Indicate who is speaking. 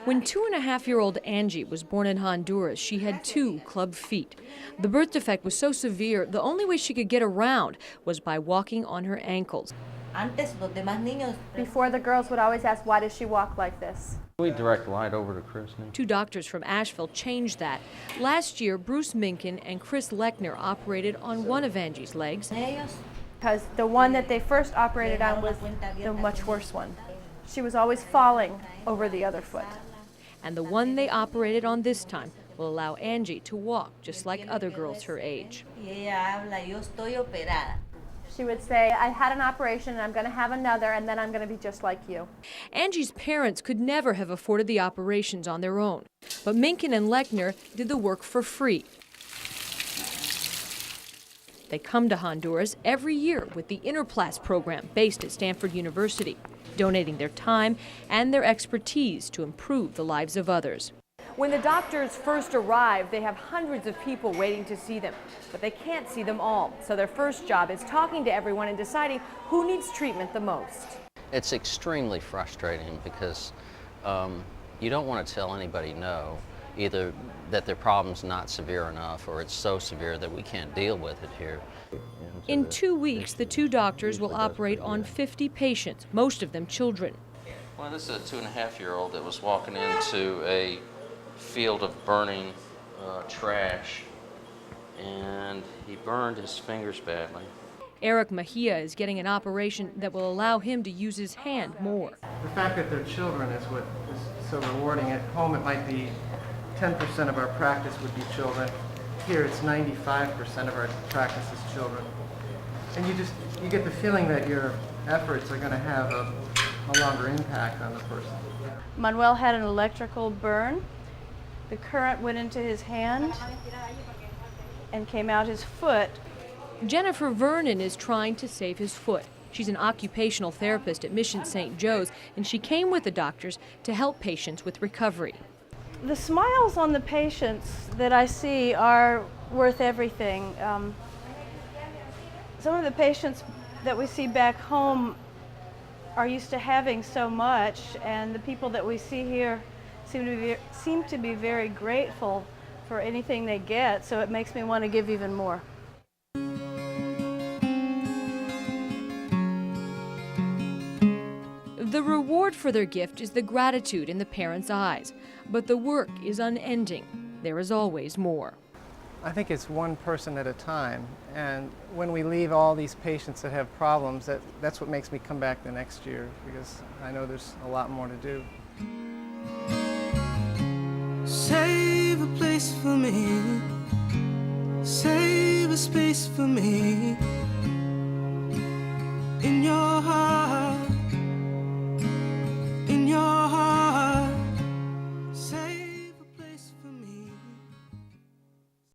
Speaker 1: When 2.5-year-old Angie was born in Honduras, she had 2 club feet. The birth defect was so severe, the only way she could get around was by walking on her ankles.
Speaker 2: Before, the girls would always ask, why does she walk like this?
Speaker 3: We direct light over to Chris now.
Speaker 1: 2 doctors from Asheville changed that. Last year, Bruce Minkin and Chris Lechner operated on one of Angie's legs.
Speaker 2: Because the one that they first operated on was the much worse one. She was always falling over the other foot.
Speaker 1: And the one they operated on this time will allow Angie to walk just like other girls her age.
Speaker 2: She would say, I had an operation and I'm going to have another, and then I'm going to be just like you.
Speaker 1: Angie's parents could never have afforded the operations on their own, but Minkin and Lechner did the work for free. They come to Honduras every year with the Interplas program based at Stanford University, donating their time and their expertise to improve the lives of others. When the doctors first arrive, they have hundreds of people waiting to see them, but they can't see them all. So their first job is talking to everyone and deciding who needs treatment the most.
Speaker 3: It's extremely frustrating because you don't want to tell anybody no, either that their problem's not severe enough or it's so severe that we can't deal with it here.
Speaker 1: In 2 weeks, the 2 doctors will operate on 50 patients, most of them children.
Speaker 3: Well, this is a 2.5-year-old that was walking into a field of burning trash, and he burned his fingers badly.
Speaker 1: Eric Mejia is getting an operation that will allow him to use his hand more.
Speaker 4: The fact that they're children is what is so rewarding. At home it might be 10% of our practice would be children. Here it's 95% of our practice is children. And you get the feeling that your efforts are going to have a longer impact on the person.
Speaker 2: Manuel had an electrical burn. The current went into his hand and came out his foot.
Speaker 1: Jennifer Vernon is trying to save his foot. She's an occupational therapist at Mission St. Joe's, and she came with the doctors to help patients with recovery.
Speaker 2: The smiles on the patients that I see are worth everything. Some of the patients that we see back home are used to having so much, and the people that we see here seem to be very grateful for anything they get, so it makes me want to give even more.
Speaker 1: The reward for their gift is the gratitude in the parents' eyes, but the work is unending. There is always more.
Speaker 4: I think it's one person at a time, and when we leave all these patients that have problems, that's what makes me come back the next year, because I know there's a lot more to do.
Speaker 5: Save a place for me, save a space for me in your